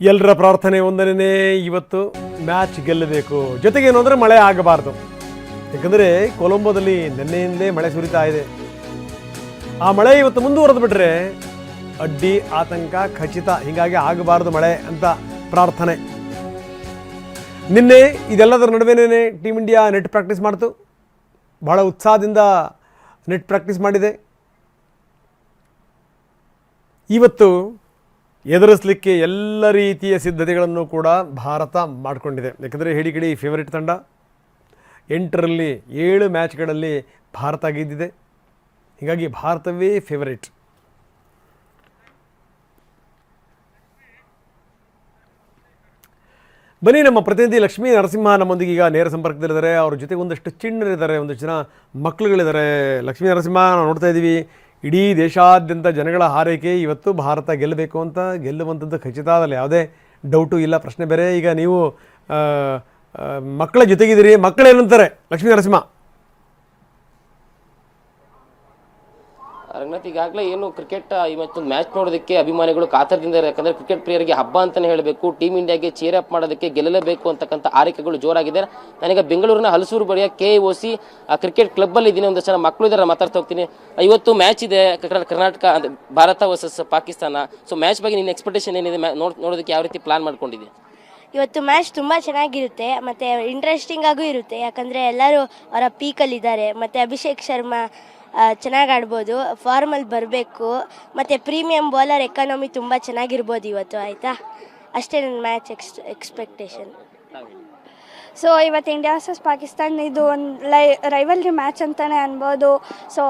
ಎಲ್ಲರ ಪ್ರಾರ್ಥನೆ ಒಂದನೇ ಇವತ್ತು ಮ್ಯಾಚ್ ಗೆಲ್ಲಬೇಕು. ಜೊತೆಗೇನು ಅಂದರೆ ಮಳೆ ಆಗಬಾರ್ದು. ಯಾಕಂದರೆ ಕೊಲಂಬೋದಲ್ಲಿ ನಿನ್ನೆಯಿಂದಲೇ ಮಳೆ ಸುರಿತಾ ಇದೆ. ಆ ಮಳೆ ಇವತ್ತು ಮುಂದುವರೆದು ಬಿಟ್ರೆ ಅಡ್ಡಿ ಆತಂಕ ಖಚಿತ. ಹೀಗಾಗಿ ಆಗಬಾರ್ದು ಮಳೆ ಅಂತ ಪ್ರಾರ್ಥನೆ. ನಿನ್ನೆ ಇದೆಲ್ಲದರ ನಡುವೆನೇ ಟೀಮ್ ಇಂಡಿಯಾ ನೆಟ್ ಪ್ರಾಕ್ಟೀಸ್ ಮಾಡ್ತು. ಭಾಳ ಉತ್ಸಾಹದಿಂದ ನೆಟ್ ಪ್ರಾಕ್ಟೀಸ್ ಮಾಡಿದೆ. ಇವತ್ತು ಎದುರಿಸಲಿಕ್ಕೆ ಎಲ್ಲ ರೀತಿಯ ಸಿದ್ಧತೆಗಳನ್ನು ಕೂಡ ಭಾರತ ಮಾಡಿಕೊಂಡಿದೆ. ಯಾಕಂದರೆ ಹಿಡಿಗಿಡಿ ಫೇವರಿಟ್ ತಂಡ. 8ರಲ್ಲಿ 7 ಮ್ಯಾಚ್ಗಳಲ್ಲಿ ಭಾರತ ಗೆದ್ದಿದೆ. ಹೀಗಾಗಿ ಭಾರತವೇ ಫೇವರಿಟ್. ಬನ್ನಿ, ನಮ್ಮ ಪ್ರತಿನಿಧಿ ಲಕ್ಷ್ಮೀ ನರಸಿಂಹ ನಮ್ಮೊಂದಿಗೆ ಈಗ ನೇರ ಸಂಪರ್ಕದಲ್ಲಿದ್ದಾರೆ. ಅವ್ರ ಜೊತೆಗೆ ಒಂದಷ್ಟು ಚಿಣ್ಣರಿದ್ದಾರೆ, ಒಂದಷ್ಟು ಜನ ಮಕ್ಕಳುಗಳಿದ್ದಾರೆ. ಲಕ್ಷ್ಮೀ ನರಸಿಂಹ, ನಾವು ನೋಡ್ತಾ ಇದ್ದೀವಿ ಇಡೀ ದೇಶಾದ್ಯಂತ ಜನಗಳ ಹಾರೈಕೆ ಇವತ್ತು ಭಾರತ ಗೆಲ್ಲಬೇಕು ಅಂತ. ಗೆಲ್ಲುವಂಥದ್ದು ಖಚಿತ, ಅದರಲ್ಲಿ ಯಾವುದೇ ಡೌಟು ಇಲ್ಲ, ಪ್ರಶ್ನೆ ಬೇರೆ. ಈಗ ನೀವು ಮಕ್ಕಳ ಜೊತೆಗಿದ್ದೀರಿ, ಮಕ್ಕಳೇನಂತಾರೆ ಲಕ್ಷ್ಮೀ ನರಸಿಂಹ? ರಂಗನಾಥ್, ಈಗಾಗಲೇ ಏನು ಕ್ರಿಕೆಟ್ ಇವತ್ತೊಂದು ಮ್ಯಾಚ್ ನೋಡೋದಕ್ಕೆ ಅಭಿಮಾನಿಗಳು ಕಾತರದಿಂದ ಇದ್ದಾರೆ. ಯಾಕಂದರೆ ಕ್ರಿಕೆಟ್ ಪ್ಲೇಯರ್ಗೆ ಹಬ್ಬ ಅಂತಲೇ ಹೇಳಬೇಕು. ಟೀಮ್ ಇಂಡಿಯಾಗೆ ಚೇರ್ ಅಪ್ ಮಾಡೋದಕ್ಕೆ ಗೆಲ್ಲಲೇಬೇಕು ಅಂತಕ್ಕಂಥ ಆರೈಕೆಗಳು ಜೋರಾಗಿದೆ. ನಾನೀಗ ಬೆಂಗಳೂರಿನ ಹಲಸೂರು ಬಳಿಯ KOC ಕ್ರಿಕೆಟ್ ಕ್ಲಬ್ಬಲ್ಲಿ ಇದ್ದೀನಿ. ಒಂದಷ್ಟು ಜನ ಮಕ್ಕಳು ಇದ್ದಾರೆ, ಮಾತಾಡ್ತಾ ಹೋಗ್ತೀನಿ. ಇವತ್ತು ಮ್ಯಾಚ್ ಇದೆ, Karnataka Bharat versus Pakistan. So match ಬಗ್ಗೆ ನಿನ್ನ ಎಕ್ಸ್ಪೆಕ್ಟೇಷನ್ ಏನಿದೆ? ನೋಡೋದಕ್ಕೆ ಯಾವ ರೀತಿ ಪ್ಲಾನ್ ಮಾಡ್ಕೊಂಡಿದೆ? ಇವತ್ತು ಮ್ಯಾಚ್ ತುಂಬ ಚೆನ್ನಾಗಿರುತ್ತೆ ಮತ್ತು ಇಂಟ್ರೆಸ್ಟಿಂಗ್ ಆಗೂ ಇರುತ್ತೆ. ಯಾಕಂದರೆ ಎಲ್ಲರೂ ಅವರ ಪೀಕಲ್ಲಿದ್ದಾರೆ. ಮತ್ತು ಅಭಿಷೇಕ್ ಶರ್ಮಾ ಚೆನ್ನಾಗಿ ಆಡ್ಬೋದು, ಫಾರ್ಮಲ್ಲಿ ಬರಬೇಕು. ಮತ್ತು ಪ್ರೀಮಿಯಂ ಬೌಲರ್ ಎಕಾನಮಿ ತುಂಬ ಚೆನ್ನಾಗಿರ್ಬೋದು ಇವತ್ತು. ಆಯಿತಾ, ಅಷ್ಟೇ ನನ್ನ ಮ್ಯಾಚ್ ಎಕ್ಸ್ಪೆಕ್ಟೇಷನ್. ಸೊ ಇವತ್ತು ಇಂಡಿಯಾ ವರ್ಸಸ್ ಪಾಕಿಸ್ತಾನ ಇದು ಒಂದು ರೈವಲ್ರಿ ಮ್ಯಾಚ್ ಅಂತಲೇ ಅನ್ಬೋದು. ಸೊ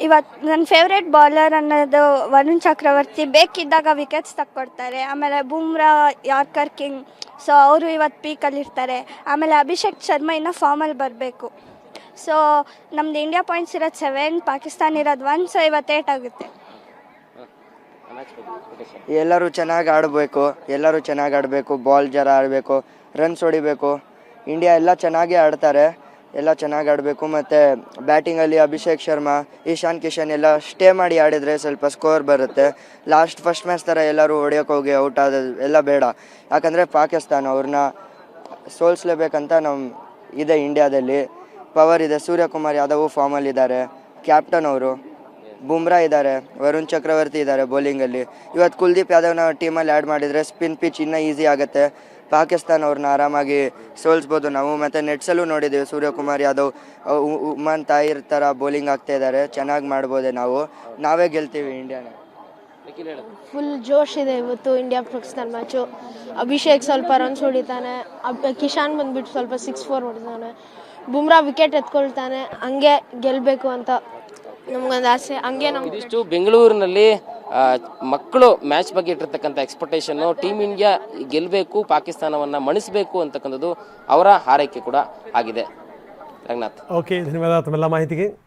ಇವತ್ತು ನನ್ನ ಫೇವ್ರೇಟ್ ಬೌಲರ್ ಅನ್ನೋದು ವರುಣ್ ಚಕ್ರವರ್ತಿ. ಬೇಕಿದ್ದಾಗ ವಿಕೆಟ್ಸ್ ತಕ್ಕೊಡ್ತಾರೆ. ಆಮೇಲೆ ಬೂಮ್ರಾ ಯಾರ್ಕರ್ ಕಿಂಗ್, ಸೊ ಅವರು ಇವತ್ತು ಪೀಕಲ್ಲಿರ್ತಾರೆ. ಆಮೇಲೆ ಅಭಿಷೇಕ್ ಶರ್ಮಾ ಇನ್ನೂ ಫಾರ್ಮಲ್ಲಿ ಬರಬೇಕು. ಸೊ ನಮ್ದು ಇಂಡಿಯಾ ಪಾಯಿಂಟ್ಸ್ ಇರೋದು 7, ಪಾಕಿಸ್ತಾನ ಇರೋದು 1. ಸೊ ಇವತ್ತು 8 ಆಗುತ್ತೆ. ಎಲ್ಲರೂ ಚೆನ್ನಾಗಿ ಆಡಬೇಕು, ಬಾಲ್ ಜರ ಆಡಬೇಕು, ರನ್ಸ್ ಹೊಡಿಬೇಕು. ಇಂಡಿಯಾ ಎಲ್ಲ ಚೆನ್ನಾಗೇ ಆಡ್ತಾರೆ, ಎಲ್ಲ ಚೆನ್ನಾಗಿ ಆಡಬೇಕು. ಮತ್ತು ಬ್ಯಾಟಿಂಗಲ್ಲಿ ಅಭಿಷೇಕ್ ಶರ್ಮಾ, ಇಶಾನ್ ಕಿಶನ್ ಎಲ್ಲ ಸ್ಟೇ ಮಾಡಿ ಆಡಿದರೆ ಸ್ವಲ್ಪ ಸ್ಕೋರ್ ಬರುತ್ತೆ. ಫಸ್ಟ್ ಮ್ಯಾಚ್ ಥರ ಎಲ್ಲರೂ ಹೊಡೆಯೋಕೆ ಹೋಗಿ ಔಟ್ ಆಗೋದು ಎಲ್ಲ ಬೇಡ. ಯಾಕಂದರೆ ಪಾಕಿಸ್ತಾನ ಅವ್ರನ್ನ ಸೋಲಿಸ್ಲೇಬೇಕಂತ ಇದೆ. ಇಂಡಿಯಾದಲ್ಲಿ ಪವರ್ ಇದೆ. ಸೂರ್ಯಕುಮಾರ್ ಯಾದವ್ ಫಾರ್ಮಲ್ಲಿದ್ದಾರೆ, ಕ್ಯಾಪ್ಟನ್ ಅವರು. ಬುಮ್ರಾ ಇದ್ದಾರೆ, ವರುಣ್ ಚಕ್ರವರ್ತಿ ಇದ್ದಾರೆ ಬೌಲಿಂಗಲ್ಲಿ. ಇವತ್ತು ಕುಲ್ದೀಪ್ ಯಾದವ್ನ ಟೀಮಲ್ಲಿ ಆ್ಯಡ್ ಮಾಡಿದರೆ ಸ್ಪಿನ್ ಪಿಚ್ ಇನ್ನೂ ಈಸಿ ಆಗುತ್ತೆ. ಪಾಕಿಸ್ತಾನ ಅವ್ರನ್ನ ಆರಾಮಾಗಿ ಸೋಲಿಸ್ಬೋದು ನಾವು. ಮತ್ತು ನೆಟ್ಸಲ್ಲೂ ನೋಡಿದ್ದೀವಿ ಸೂರ್ಯಕುಮಾರ್ ಯಾದವ್ ಉಮ್ಮನ್ ತಾಯಿರ್ ಥರ ಬೌಲಿಂಗ್ ಆಗ್ತಾ ಇದ್ದಾರೆ. ಚೆನ್ನಾಗಿ ಮಾಡ್ಬೋದೆ, ನಾವೇ ಗೆಲ್ತೀವಿ ಇಂಡಿಯಾನ. ಫುಲ್ ಜೋಶ್ ಇದೆ ಇವತ್ತು ಇಂಡಿಯಾ ಪಾಕಿಸ್ತಾನ ಮ್ಯಾಚು. ಅಭಿಷೇಕ್ ಸ್ವಲ್ಪ ರನ್ಸ್ ಹೊಡಿತಾನೆ, ಕಿಶಾನ್ ಬಂದ್ಬಿಟ್ಟು ಸ್ವಲ್ಪ 6-4 ಹೊಡಿತಾನೆ, ಬುಮ್ರಾ ವಿಕೆಟ್ ಎತ್ಕೊಳ್ತಾನೆ. ಹಂಗೆ ಗೆಲ್ಲಬೇಕು ಅಂತ ನಮ್ಗೊಂದು ಆಸೆ. ಹಂಗೆ ಇದಿಷ್ಟು ಬೆಂಗಳೂರಿನಲ್ಲಿ ಮಕ್ಕಳು ಮ್ಯಾಚ್ ಬಗ್ಗೆ ಇಟ್ಟಿರ್ತಕ್ಕಂಥ ಎಕ್ಸ್ಪೆಕ್ಟೇಷನ್ನು. ಟೀಮ್ ಇಂಡಿಯಾ ಗೆಲ್ಲಬೇಕು, ಪಾಕಿಸ್ತಾನವನ್ನು ಮಣಿಸಬೇಕು ಅಂತಕ್ಕಂಥದ್ದು ಅವರ ಹಾರೈಕೆ ಕೂಡ ಆಗಿದೆ. ರಂಗನಾಥ್, ಓಕೆ, ಧನ್ಯವಾದ ತಮ್ಮೆಲ್ಲ ಮಾಹಿತಿಗೆ.